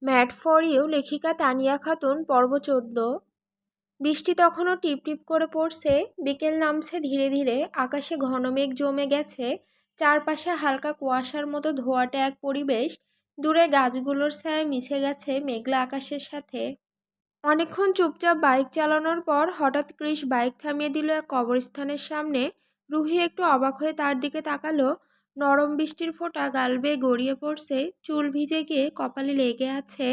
Mad for you লেখিকা তানিয়া খাতুন পর্ব 14। বৃষ্টি তখনও টিপটিপ করে পড়ছে। বিকেল নামছে ধীরে ধীরে, আকাশে ঘন মেঘ জমে গেছে, চারপাশে হালকা কুয়াশার মতো ধোঁয়াটে এক পরিবেশ। দূরে গাছগুলোর ছায়া মিশে গেছে মেঘলা আকাশের সাথে। অনেকক্ষণ চুপচাপ বাইক চালানোর পর হঠাৎ কৃষ বাইক থামিয়ে দিল এক কবরস্থানের সামনে। রুহি একটু অবাক হয়ে তার দিকে তাকালো। নরম বৃষ্টির ফোঁটা গাল বেয়ে গড়িয়ে পড়ছে, চুল ভিজে গিয়ে কপালে লেগে আছে।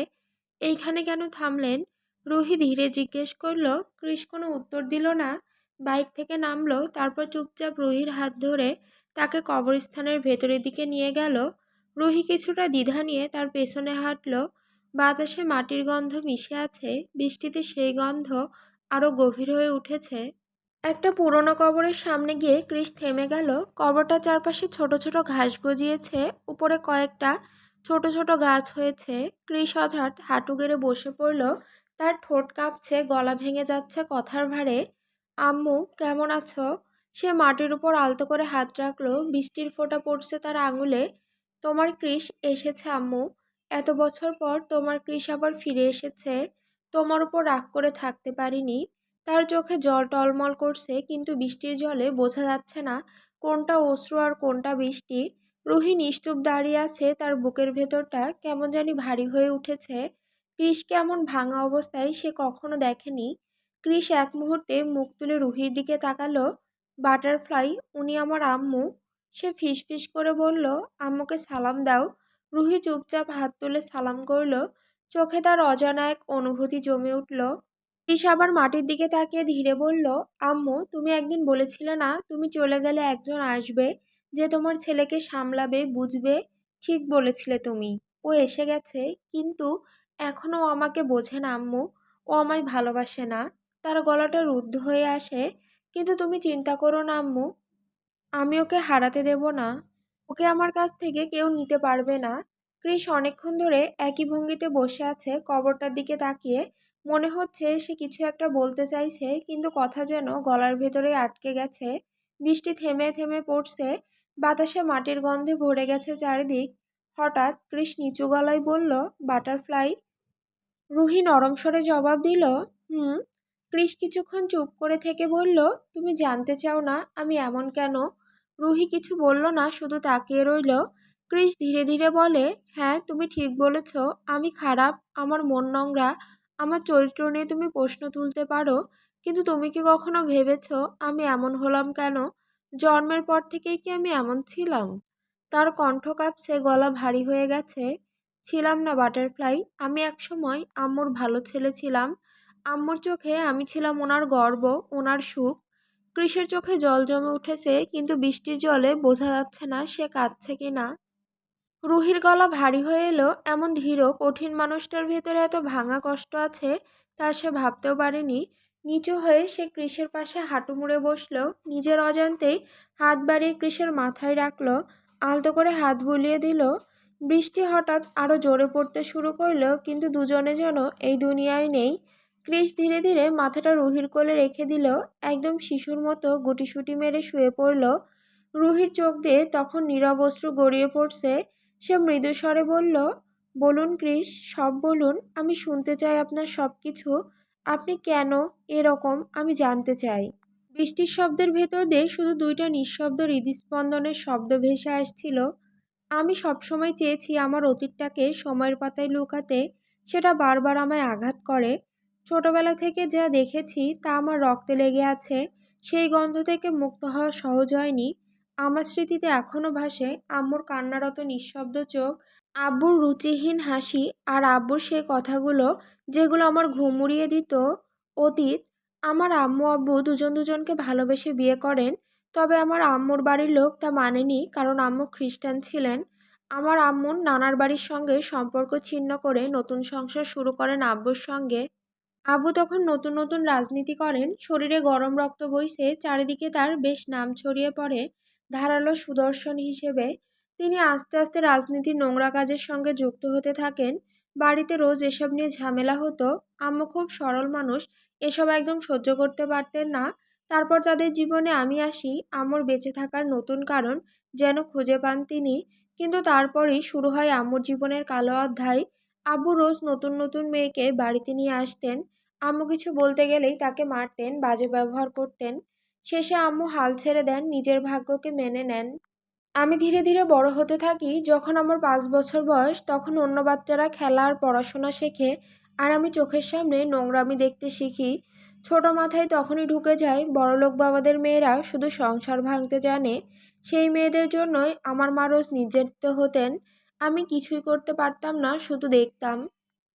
এইখানে কেন থামলেন? রুহি ধীরে জিজ্ঞেস করলো। কৃষ কোনো উত্তর দিল না। বাইক থেকে নামলো, তারপর চুপচাপ রুহির হাত ধরে তাকে কবরস্থানের ভেতরের দিকে নিয়ে গেল। রুহি কিছুটা দ্বিধা নিয়ে তার পেছনে হাঁটলো। বাতাসে মাটির গন্ধ মিশে আছে, বৃষ্টিতে সেই গন্ধ আরো গভীর হয়ে উঠেছে। একটা পুরনো কবরের সামনে গিয়ে কৃষ থেমে গেল। কবরটার চারপাশে ছোট ছোট ঘাস গজিয়েছে, উপরে কয়েকটা ছোট ছোট গাছ হয়েছে। কৃষ হঠাৎ হাঁটু গেড়ে বসে পড়ল। তার ঠোঁট কাঁপছে, গলা ভেঙে যাচ্ছে কথার ভারে। আম্মু, কেমন আছো? সে মাটির উপর আলতো করে হাত রাখলো, বৃষ্টির ফোঁটা পড়ছে তার আঙুলে। তোমার কৃষ এসেছে আম্মু। এত বছর পর তোমার কৃষ আবার ফিরে এসেছে। তোমার উপর রাগ করে থাকতে পারিনি। তার চোখে জল টলমল করছে, কিন্তু বৃষ্টির জলে বোঝা যাচ্ছে না কোনটা অশ্রু আর কোনটা বৃষ্টি। রুহি নিস্তুপ দাঁড়িয়ে আছে, তার বুকের ভেতরটা কেমন জানি ভারী হয়ে উঠেছে। কৃষকে এমন ভাঙা অবস্থায় সে কখনো দেখেনি। কৃষ এক মুহূর্তে মুখ তুলে রুহির দিকে তাকালো। বাটারফ্লাই, উনি আমার আম্মু। সে ফিসফিস করে বলল, আম্মুকে সালাম দাও। রুহি চুপচাপ হাত তুলে সালাম করল। চোখে তার অজানা এক অনুভূতি জমে উঠল। কৃষ আবার মাটির দিকে তাকিয়ে ধীরে বলল, আম্মু, তুমি একদিন বলেছিলে না তুমি চলে গেলে একজন আসবে, যে তোমার ছেলেকে সামলাবে, বুঝবে। ঠিক বলেছিলে তুমি। ও এসে গেছে, কিন্তু এখনো ও আমাকে বোঝে না আম্মু। ও আমায় ভালোবাসে না। তার গলাটা রুদ্ধ হয়ে আসে। কিন্তু তুমি চিন্তা করো না আম্মু, আমি ওকে হারাতে দেব না। ওকে আমার কাছ থেকে কেউ নিতে পারবে না। কৃষ অনেকক্ষণ ধরে একই ভঙ্গিতে বসে আছে, কবরটার দিকে তাকিয়ে। মনে হচ্ছে সে কিছু একটা বলতে চাইছে, কিন্তু কথা যেন গলার ভেতরে আটকে গেছে। বৃষ্টি থেমে থেমে পড়ছে, বাতাসে মাটির গন্ধে ভরে গেছে চারিদিক। হঠাৎ কৃষ নিচু গলায় বলল, বাটারফ্লাই। রুহি নরম স্বরে জবাব দিল, হুম। কৃষ কিছুক্ষণ চুপ করে থেকে বলল, তুমি জানতে চাও না আমি এমন কেন? রুহি কিছু বলল না, শুধু তাকিয়ে রইল। কৃষ ধীরে ধীরে বলে, হ্যাঁ, তুমি ঠিক বলেছ। আমি খারাপ, আমার মন নোংরা, আমার চরিত্র নিয়ে তুমি প্রশ্ন তুলতে পারো, কিন্তু তুমি কি কখনো ভেবেছ আমি এমন হলাম কেন? জন্মের পর থেকেই কি আমি এমন ছিলাম? তার কণ্ঠ কাঁপছে, গলা ভারী হয়ে গেছে। ছিলাম না বাটারফ্লাই। আমি একসময় আম্মুর ভালো ছেলে ছিলাম। আম্মুর চোখে আমি ছিলাম ওনার গর্ব, ওনার সুখ। কৃষের চোখে জল জমে উঠেছে, কিন্তু বৃষ্টির জলে বোঝা যাচ্ছে না সে কাঁদছে কি না। রুহির গলা ভারী হয়ে এলো। এমন ধীর কঠিন মানুষটার ভেতরে এত ভাঙা কষ্ট আছে, তা সে ভাবতেও পারেনি। নিচু হয়ে সে কৃষের পাশে হাঁটু মুড়ে বসলো। নিজের অজান্তেই হাত বাড়িয়ে কৃষের মাথায় রাখলো, আলতো করে হাত বুলিয়ে দিল। বৃষ্টি হঠাৎ আরো জোরে পড়তে শুরু করলো, কিন্তু দুজনে যেন এই দুনিয়ায় নেই। কৃষ ধীরে ধীরে মাথাটা রুহির কোলে রেখে দিল, একদম শিশুর মতো গুটিসুটি মেরে শুয়ে পড়ল। রুহির চোখ দিয়ে তখন নীরব অশ্রু গড়িয়ে পড়ছে। সে মৃদু স্বরে বলল, বলুন কৃষ, সব বলুন। আমি শুনতে চাই আপনার সব কিছু। আপনি কেন এরকম আমি জানতে চাই। বৃষ্টির শব্দের ভেতর দিয়ে শুধু দুইটা নিঃশব্দ হৃদস্পন্দনের শব্দ ভেসে আসছিল। আমি সবসময় চেয়েছি আমার অতীতটাকে সময়ের পাতায় লুকাতে। সেটা বারবার আমায় আঘাত করে। ছোটবেলা থেকে যা দেখেছি তা আমার রক্তে লেগে আছে। সেই গন্ধ থেকে মুক্ত হওয়া সহজ হয়নি। আমার স্মৃতিতে এখনো ভাসে আম্মুর কান্নারত নিঃশব্দ চোখ, আব্বুর রুচিহীন হাসি, আর আব্বুর সেই কথাগুলো যেগুলো আমার ঘুম উড়িয়ে দিত। অতীত। আমার আম্মু আব্বু দুজন দুজনকে ভালোবেসে বিয়ে করেন। তবে আমার আম্মুর বাড়ির লোক তা মানেনি, কারণ আম্মু খ্রিস্টান ছিলেন। আমার আম্মুর নানার বাড়ির সঙ্গে সম্পর্ক ছিন্ন করে নতুন সংসার শুরু করেন আব্বুর সঙ্গে। আব্বু তখন নতুন নতুন রাজনীতি করেন, শরীরে গরম রক্ত বইছে, চারিদিকে তার বেশ নাম ছড়িয়ে পড়ে ধারালো সুদর্শন হিসেবে। তিনি আস্তে আস্তে রাজনীতির নোংরা কাজের সঙ্গে যুক্ত হতে থাকেন। বাড়িতে রোজ এসব নিয়ে ঝামেলা হতো। আম্মু খুব সরল মানুষ, এসব একদম সহ্য করতে পারতেন না। তারপর তাদের জীবনে আমি আসি, আম্মুর বেঁচে থাকার নতুন কারণ যেন খুঁজে পান তিনি। কিন্তু তারপরই শুরু হয় আম্মুর জীবনের কালো অধ্যায়। আব্বু রোজ নতুন নতুন মেয়েকে বাড়িতে নিয়ে আসতেন। আম্মু কিছু বলতে গেলেই তাকে মারতেন, বাজে ব্যবহার করতেন। শেষে আম্মু হাল ছেড়ে দেন, নিজের ভাগ্যকে মেনে নেন। আমি ধীরে ধীরে বড় হতে থাকি। যখন আমার 5 বছর বয়স, তখন অন্য বাচ্চারা খেলা আর পড়াশোনা শেখে, আর আমি চোখের সামনে নোংরামি দেখতে শিখি। ছোট মাথায় তখনই ঢুকে যায় বড়লোক বাবাদের মেয়েরা শুধু সংসার ভাঙতে জানে। সেই মেয়েদের জন্যই আমার মা রোজ নির্যাতিত হতেন। আমি কিছুই করতে পারতাম না, শুধু দেখতাম।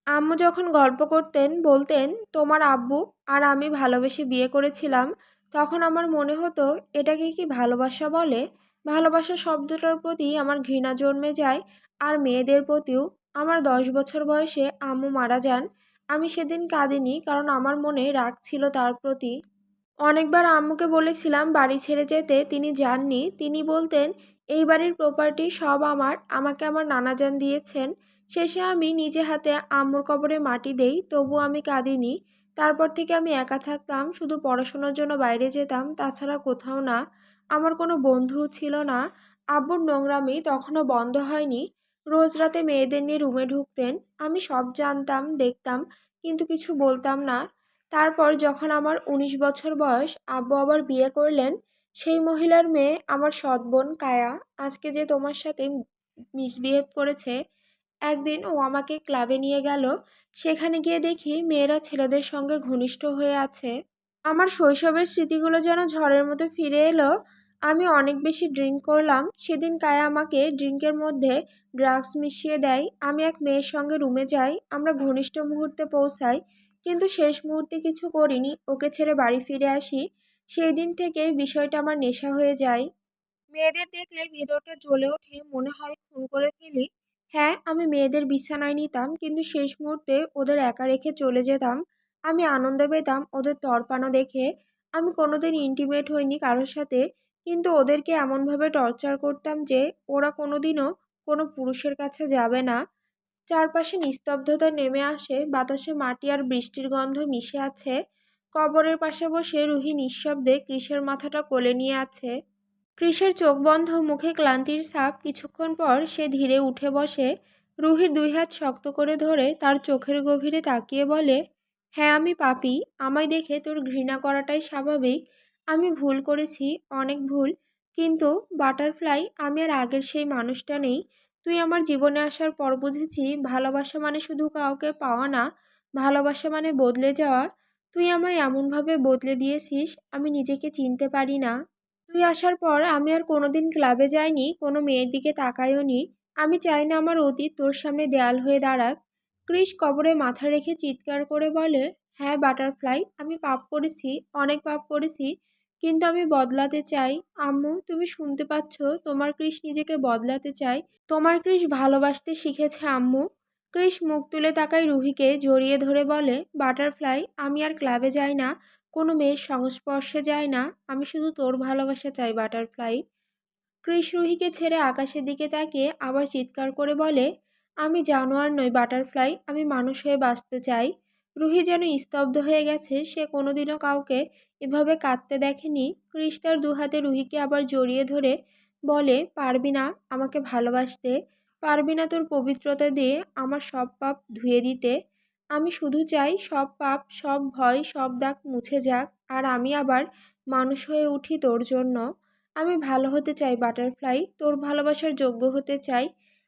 আম্মু যখন গল্প করতেন বলতেন, তোমার আব্বু আর আমি ভালোবেসে বিয়ে করেছিলাম, তখন আমার মনে হতো এটাকে কি ভালোবাসা বলে? ভালোবাসা শব্দটার প্রতি আমার ঘৃণা জন্মে যায়। আর মেয়েদের প্রতিও। আমার 10 বছর বয়সে আম্মু মারা যান। আমি সেদিন কাঁদিনি, কারণ আমার মনে রাগ ছিল তার প্রতি। অনেকবার আম্মুকে বলেছিলাম বাড়ি ছেড়ে যেতে, তিনি যাননি। তিনি বলতেন, এই বাড়ির প্রপার্টি সব আমার, আমাকে আমার নানাজান দিয়েছেন। শেষে আমি নিজে হাতে আম্মুর কবরে মাটি দেই, তবু আমি কাঁদিনি। তারপর থেকে আমি একা থাকতাম, শুধু পড়াশোনার জন্য বাইরে যেতাম, তাছাড়া কোথাও না। আমার কোনো বন্ধুও ছিল না। আব্বুর নোংরামি তখনও বন্ধ হয়নি। রোজ রাতে মেয়েদের নিয়ে রুমে ঢুকতেন। আমি সব জানতাম, দেখতাম, কিন্তু কিছু বলতাম না। তারপর যখন আমার 19 বছর বয়স, আব্বু আবার বিয়ে করলেন। সেই মহিলার মেয়ে আমার সৎ বোন কায়া। আজকে যে তোমার সাথে মিসবিহেভ করেছে, একদিন ও আমাকে ক্লাবে নিয়ে গেল। সেখানে গিয়ে দেখি মেয়েরা ছেলেদের সঙ্গে ঘনিষ্ঠ হয়ে আছে। আমার শৈশবের স্মৃতিগুলো যেন ঝড়ের মতো ফিরে এলো। আমি অনেক বেশি ড্রিঙ্ক করলাম সেদিন। কায়া আমাকে ড্রিঙ্কের মধ্যে ড্রাগস মিশিয়ে দেয়। আমি এক মেয়ের সঙ্গে রুমে যাই, আমরা ঘনিষ্ঠ মুহূর্তে পৌঁছাই, কিন্তু শেষ মুহূর্তে কিছু করিনি, ওকে ছেড়ে বাড়ি ফিরে আসি। সেই দিন থেকে বিষয়টা আমার নেশা হয়ে যায়। মেয়েদের দেখলে ভেতরটা জ্বলে ওঠে, মনে হয় খুন করে ফেলি। হ্যাঁ, আমি মেয়েদের বিছানায় নিতাম, কিন্তু শেষ মুহূর্তে ওদের একা রেখে চলে যেতাম। আমি আনন্দ পেতাম ওদের তড়পানো দেখে। আমি কোনোদিন ইন্টিমেট হইনি কারোর সাথে, কিন্তু ওদেরকে এমনভাবে টর্চার করতাম যে ওরা কোনোদিনও কোনো পুরুষের কাছে যাবে না। চারপাশে নিস্তব্ধতা নেমে আসে, বাতাসে মাটি আর বৃষ্টির গন্ধ মিশে আছে। কবরের পাশে বসে রুহি নিঃশব্দে কৃষের মাথাটা কোলে নিয়ে আছে। কৃষের চোখ বন্ধ, মুখে ক্লান্তির ছাপ। কিছুক্ষণ পর সে ধীরে উঠে বসে। রুহির 2 হাত শক্ত করে ধরে তার চোখের গভীরে তাকিয়ে বলে, হ্যাঁ আমি পাপী, আমায় দেখে তোর ঘৃণা করাটাই স্বাভাবিক। আমি ভুল করেছি, অনেক ভুল। কিন্তু বাটারফ্লাই, আমি আর আগের সেই মানুষটা নেই। তুই আমার জীবনে আসার পর বুঝেছি ভালোবাসা মানে শুধু কাউকে পাওয়া না, ভালোবাসা মানে বদলে যাওয়া। তুই আমায় এমনভাবে বদলে দিয়েছিস আমি নিজেকে চিনতে পারি না। তুই আসার পর আমি আর কোনোদিন ক্লাবে যাইনি, কোনো মেয়ের দিকে তাকাইও নি। আমি চাই না আমার অতীত তোর সামনে দেয়াল হয়ে দাঁড়াক। ক্রিস কবরে মাথা রেখে চিৎকার করে বলে, হ্যাঁ বাটারফ্লাই, আমি পাপ করেছি, অনেক পাপ করেছি, কিন্তু আমি বদলাতে চাই। আম্মু, তুমি শুনতে পাচ্ছ? তোমার ক্রিস নিজেকে বদলাতে চাই। তোমার ক্রিস ভালোবাসতে শিখেছে আম্মু। ক্রিস মুখ তুলে তাকায় রুহিকে জড়িয়ে ধরে বলে, বাটারফ্লাই, আমি আর ক্লাবে যাই না, কোনো মেয়ের সংস্পর্শে যায় না। আমি শুধু তোর ভালোবাসা চাই বাটারফ্লাই। কৃষ রুহিকে ছেড়ে আকাশের দিকে তাকিয়ে আবার চিৎকার করে বলে, আমি জানোয়ার নই বাটারফ্লাই, আমি মানুষ হয়ে বাঁচতে চাই। রুহি যেন স্তব্ধ হয়ে গেছে, সে কোনোদিনও কাউকে এভাবে কাঁদতে দেখেনি। কৃষ তার 2 হাতে রুহিকে আবার জড়িয়ে ধরে বলে, পারবি না আমাকে ভালোবাসতে? পারবি না তোর পবিত্রতা দিয়ে আমার সব পাপ ধুয়ে দিতে? আমি শুধু চাই সব পাপ, সব ভয়, সব দাগ মুছে যাক, আর আমি আবার মানুষ হয়ে উঠি তোর জন্য। আমি ভালো হতে চাই বাটারফ্লাই, তোর ভালোবাসার যোগ্য হতে চাই।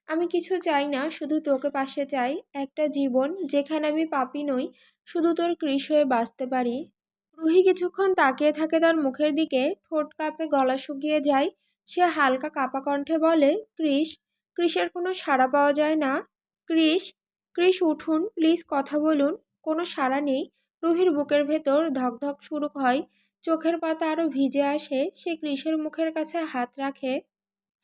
আমি কিছু চাই না, শুধু তোকে পাশে চাই। একটা জীবন যেখানে আমি পাপী নই, শুধু তোর কৃষ হয়ে বাঁচতে পারি। রুহি কিছুক্ষণ তাকিয়ে থাকে তার মুখের দিকে, ঠোঁট কাঁপে, গলা শুকিয়ে যায়। সে হালকা কাঁপা কণ্ঠে বলে, কৃষ। কৃষের কোনো সাড়া পাওয়া যায় না। কৃষ, কৃষ উঠুন প্লিজ, কথা বলুন। কোনো সাড়া নেই। রুহির বুকের ভেতর ধকধক শুরু হয়, চোখের পাতা আরো ভিজে আসে। সে কৃষের মুখের কাছে হাত রাখে।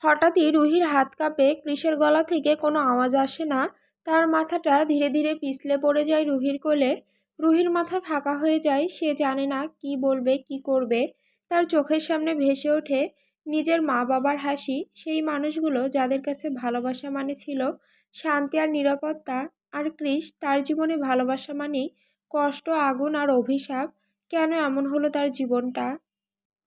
হঠাৎই রুহির হাত কাঁপে, কৃষের গলা থেকে কোনো আওয়াজ আসে না। তার মাথাটা ধীরে ধীরে পিছলে পড়ে যায় রুহির কোলে। রুহির মাথা ফাঁকা হয়ে যায়, সে জানে না কি বলবে, কি করবে। তার চোখের সামনে ভেসে ওঠে নিজের মা বাবার হাসি, সেই মানুষগুলো যাদের কাছে ভালোবাসা মানে ছিল শান্তি আর নিরাপত্তা। আর কৃষ, তার জীবনে ভালোবাসা মানেই কষ্ট, আগুন আর অভিশাপ। কেন এমন হলো তার জীবনটা?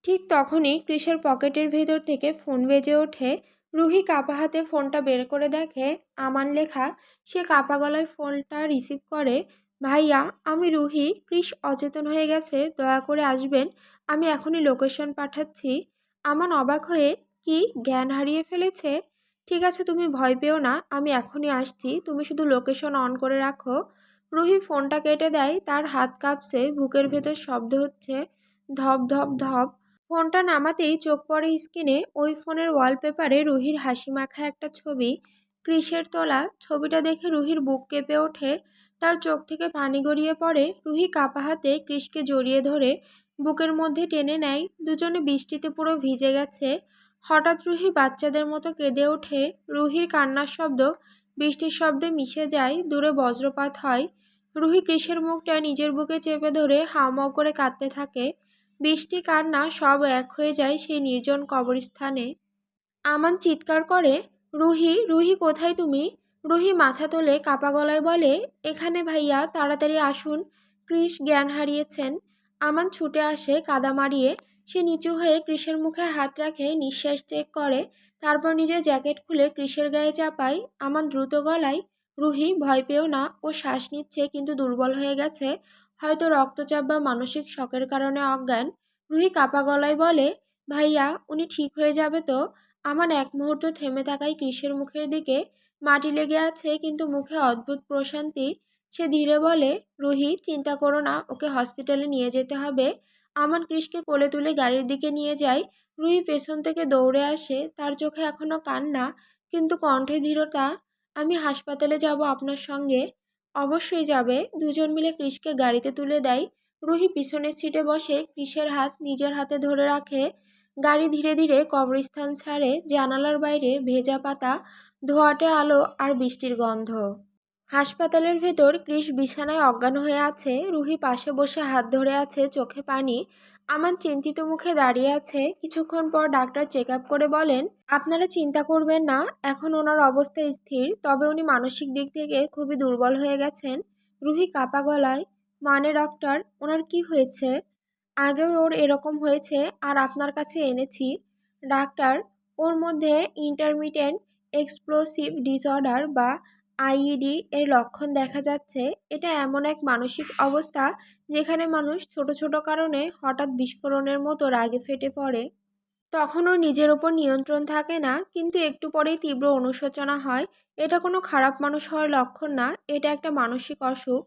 ঠিক তখনই কৃষের পকেটের ভেতর থেকে ফোন বেজে ওঠে। রুহি কাপা হাতে ফোনটা বের করে দেখে আমান লেখা। সে কাপা গলায় ফোনটা রিসিভ করে। ভাইয়া, আমি রুহি, কৃষ অচেতন হয়ে গেছে, দয়া করে আসবেন, আমি এখনই লোকেশন পাঠাচ্ছি। আমান অবাক হয়ে, কি জ্ঞান হারিয়ে ফেলেছে? ঠিক আছে, তুমি ভয় পেও না, আমি এখনই আসছি, তুমি শুধু লোকেশন অন করে রাখো। রুহি ফোনটা কেটে দেয়, তার হাত কাঁপছে, বুকের ভেতর শব্দ হচ্ছে ধপ ধপ ধপ। ফোনটা নামাতেই চোখ পড়ে স্ক্রিনে। ওই ফোনের ওয়ালপেপারে রুহির হাসি মাখা একটা ছবি, কৃষের তোলা। ছবিটা দেখে রুহির বুক কেঁপে ওঠে, তার চোখ থেকে পানি গড়িয়ে পড়ে। রুহি কাপা হাতে কৃষকে জড়িয়ে ধরে বুকের মধ্যে টেনে নেয়। দুজনে বৃষ্টিতে পুরো ভিজে গেছে। হঠাৎ রুহি বাচ্চাদের মতো কেঁদে ওঠে। রুহির কান্নার শব্দ বৃষ্টির শব্দে মিশে যায়, দূরে বজ্রপাত হয়। রুহি কৃষের মুখটা নিজের বুকে চেপে ধরে হাউমাউ করে কাঁদতে থাকে। বৃষ্টি কান্না সব এক হয়ে যায় সেই নির্জন কবরস্থানে। আমান চিৎকার করে, রুহি, রুহি কোথায় তুমি? রুহি মাথা তোলে, কাপা গলায় বলে, এখানে ভাইয়া, তাড়াতাড়ি আসুন, কৃষ জ্ঞান হারিয়েছেন। আমান ছুটে আসে কাদা মারিয়ে। সে নিচু হয়ে কৃষের মুখে হাত রাখে, নিঃশ্বাস চেক করে, তারপর নিজের জ্যাকেট খুলে কৃষের গায়ে চাপায়। আমান দ্রুত গলায়, রুহি, ভয় পেও না, ও শ্বাস নিচ্ছে কিন্তু দুর্বল হয়ে গেছে, হয়তো রক্তচাপ বা মানসিক শকের কারণে অজ্ঞান। রুহি কাপা গলায় বলে, ভাইয়া, উনি ঠিক হয়ে যাবে তো? আমান এক মুহূর্ত থেমে থাকায় কৃষের মুখের দিকে। মাটি লেগে আছে কিন্তু মুখে অদ্ভুত প্রশান্তি। সে ধীরে বলে, রুহি, চিন্তা করো না, ওকে হসপিটালে নিয়ে যেতে হবে। আমান কৃষকে কোলে তুলে গাড়ির দিকে নিয়ে যায়। রুহি পেছন থেকে দৌড়ে আসে, তার চোখে এখনো কান্না কিন্তু কণ্ঠে দৃঢ়তা। আমি হাসপাতালে যাব আপনার সঙ্গে। অবশ্যই যাবে। দুজন মিলে কৃষকে গাড়িতে তুলে দেয়। রুহি পিছনের সিটে বসে, কৃষের হাত নিজের হাতে ধরে রাখে। গাড়ি ধীরে ধীরে কবরস্থান ছাড়ে। জানালার বাইরে ভেজা পাতা, ধোঁয়াটে আলো আর বৃষ্টির গন্ধ। হাসপাতালের ভেতর কৃষ বিছানায় অজ্ঞান হয়ে আছে। রুহি পাশে বসে হাত ধরে আছে, চোখে পানি। আমান চিন্তিত মুখে দাঁড়িয়ে আছে। কিছুক্ষণ পর ডাক্তার চেক আপ করে বলেন, আপনারা চিন্তা করবেন না, এখন ওনার অবস্থা স্থির, তবে উনি মানসিক দিক থেকে খুবই দুর্বল হয়ে গেছেন। রুহি কাপা গলায়, মানে ডক্টর, ওনার কি হয়েছে? আগেও ওর এরকম হয়েছে আর আপনার কাছে এনেছি। ডাক্তার, ওর মধ্যে ইন্টারমিটেন্ট এক্সপ্লোসিভ ডিসঅর্ডার বা আইইডি এর লক্ষণ দেখা যাচ্ছে। এটা এমন এক মানসিক অবস্থা যেখানে মানুষ ছোট ছোট কারণে হঠাৎ বিস্ফোরণের মতো রাগে ফেটে পড়ে। তখন ওর নিজের ওপর নিয়ন্ত্রণ থাকে না, কিন্তু একটু পরেই তীব্র অনুশোচনা হয়। এটা কোনো খারাপ মানুষ হওয়ার লক্ষণ না, এটা একটা মানসিক অসুখ।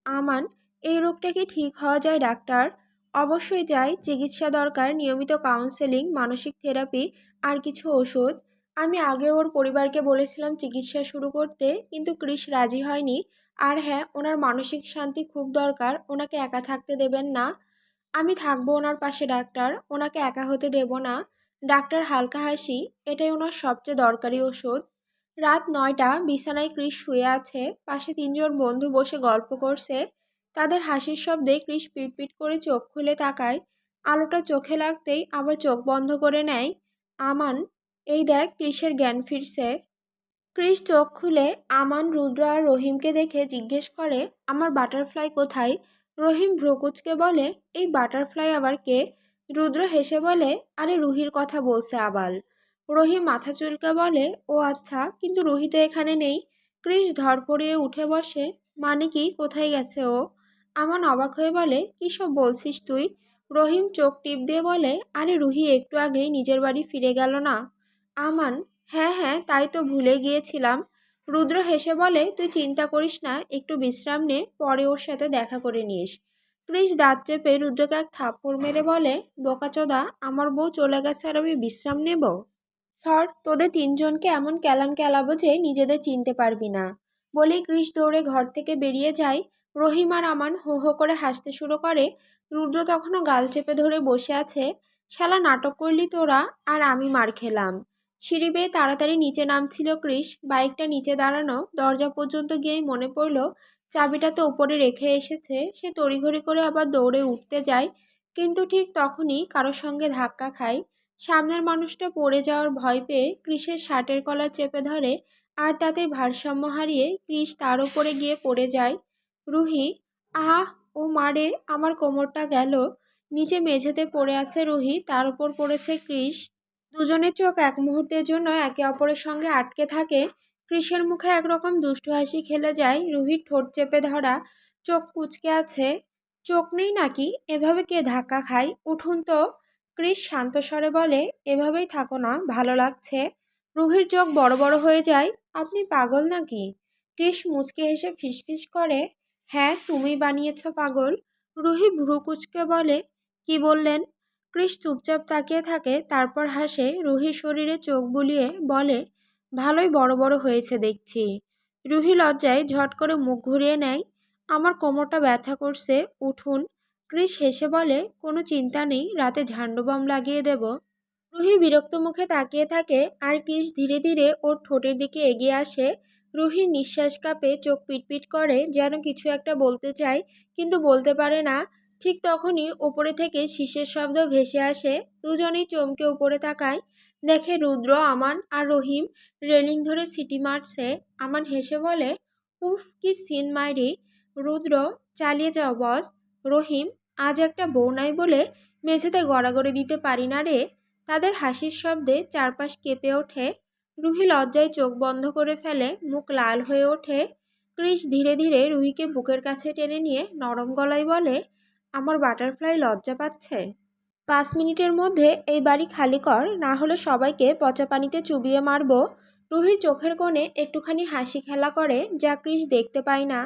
আমান, এই রোগটা কি ঠিক হওয়া যায় ডাক্তার? অবশ্যই যায়, চিকিৎসা দরকার, নিয়মিত কাউন্সেলিং, মানসিক থেরাপি আর কিছু ওষুধ। আমি আগে ওর পরিবারকে বলেছিলাম চিকিৎসা শুরু করতে, কিন্তু কৃষ রাজি হয়নি। আর হ্যাঁ, ওনার মানসিক শান্তি খুব দরকার, ওনাকে একা থাকতে দেবেন না। আমি থাকবো ওনার পাশে ডাক্তার, ওনাকে একা হতে দেব না। ডাক্তার হালকা হাসি, এটাই ওনার সবচেয়ে দরকারি ওষুধ। রাত 9টা, বিছানায় কৃষ শুয়ে আছে, পাশে তিনজন বন্ধু বসে গল্প করছে। তাদের হাসির শব্দে কৃষ পিটপিট করে চোখ খুলে তাকায়। আলোটা চোখে লাগতেই আবার চোখ বন্ধ করে নেয়। আমান, এই দেখ, কৃষের জ্ঞান ফিরছে। কৃষ চোখ খুলে আমান, রুদ্র আর রহিমকে দেখে জিজ্ঞেস করে, আমার বাটারফ্লাই কোথায়? রহিম ভ্রুকুচকে বলে, এই বাটারফ্লাই আবার কে? রুদ্র হেসে বলে, আরে রুহির কথা বলছে আবাল। রহিম মাথা চুলকে বলে, ও আচ্ছা, কিন্তু রুহি তো এখানে নেই। কৃষ ধরপড়িয়ে উঠে বসে, মানে কি, কোথায় গেছে ও? আমান অবাক হয়ে বলে, কী সব বলছিস তুই? রহিম চোখ টিপ দিয়ে বলে, আরে রুহি একটু আগেই নিজের বাড়ি ফিরে গেল না। আমান, হ্যাঁ হ্যাঁ, তাই তো ভুলে গিয়েছিলাম। রুদ্র হেসে বলে, তুই চিন্তা করিস না, একটু বিশ্রাম নে, পরে ওর সাথে দেখা করে নিস। কৃষ দাঁত চেপে রুদ্রকে এক থাপ্পড় মেরে বলে, বোকাচোদা, আমার বউ চলে গেছে আর আমি বিশ্রাম নেব? সর, তোদের তিনজনকে এমন ক্যালান ক্যালাবো যে নিজেদের চিনতে পারবি না। বলেই কৃষ দৌড়ে ঘর থেকে বেরিয়ে যায়। রহিম আর আমান হো হো করে হাসতে শুরু করে। রুদ্র তখনও গাল চেপে ধরে বসে আছে। শালা, নাটক করলি তোরা, আর আমি মার খেলাম। সিঁড়ি বেয়ে তাড়াতাড়ি নিচে নামছিল কৃষ। বাইকটা নিচে দাঁড়ানো, দরজা পর্যন্ত গিয়েই মনে পড়ল চাবিটা তো উপরে রেখে এসেছে। সে তড়িঘড়ি করে আবার দৌড়ে উঠতে যায়, কিন্তু ঠিক তখনই কারোর সঙ্গে ধাক্কা খায়। সামনের মানুষটা পড়ে যাওয়ার ভয় পেয়ে কৃষের শার্টের কলার চেপে ধরে, আর তাতে ভারসাম্য হারিয়ে কৃষ তার উপরে গিয়ে পড়ে যায়। রুহি, আহ, ও মারে, আমার কোমরটা গেল। নিচে মেঝেতে পড়ে আছে রুহি, তার উপর পড়েছে কৃষ। দুজনের চোখ এক মুহূর্তের জন্য একে অপরের সঙ্গে আটকে থাকে। কৃষের মুখে একরকম দুষ্টু হাসি খেলে যায়। রুহির ঠোঁট চেপে ধরা, চোখ কুঁচকে আছে। চোখ নেই নাকি? এভাবে কে ধাক্কা খায়? উঠুন তো। কৃষ শান্ত স্বরে বলে, এভাবেই থাকো না, ভালো লাগছে। রুহির চোখ বড় বড় হয়ে যায়। আপনি পাগল নাকি? কৃষ মুচকে হেসে ফিসফিস করে, হ্যাঁ, তুমি বানিয়েছ পাগল। রুহি ভ্রু কুঁচকে বলে, কি বললেন? কৃষ চুপচাপ তাকিয়ে থাকে, তারপর হাসে। রুহির শরীরে চোখ বুলিয়ে বলে, ভালোই বড় বড় হয়েছে দেখছি। রুহি লজ্জায় ঝট করে মুখ ঘুরিয়ে নেয়। আমার কোমরটা ব্যথা করছে, উঠুন। কৃষ হেসে বলে, কোনো চিন্তা নেই, রাতে ঝান্ডু বম লাগিয়ে দেব। রুহি বিরক্ত মুখে তাকিয়ে থাকে, আর কৃষ ধীরে ধীরে ওর ঠোঁটের দিকে এগিয়ে আসে। রুহির নিঃশ্বাস কাঁপে, চোখ পিটপিট করে, যেন কিছু একটা বলতে চায় কিন্তু বলতে পারে না। ঠিক তখনই ওপরে থেকে শীষের শব্দ ভেসে আসে। দুজনেই চমকে উপরে তাকায়, দেখে রুদ্র, আমান আর রহিম রেলিং ধরে সিটি মারছে। আমান হেসে বলে, উফ, কি সিন মাইরি। রুদ্র, চালিয়ে যাও বস। রহিম, আজ একটা বউ নাই বলে মেঝেতে গড়াগড়ি দিতে পারি না রে। তাদের হাসির শব্দে চারপাশ কেঁপে ওঠে। রুহি লজ্জায় চোখ বন্ধ করে ফেলে, মুখ লাল হয়ে ওঠে। কৃষ ধীরে ধীরে রুহিকে বুকের কাছে টেনে নিয়ে নরম গলায় বলে, আমার বাটারফ্লাই লজ্জা পাচ্ছে। 5 মিনিটের মধ্যে এই বাড়ি খালি কর, না হলে সবাইকে পচা পানিতে চুবিয়ে মারব। রুহির চোখের কোণে একটুখানি হাসি খেলা করে, যা কৃষ দেখতে পায় না।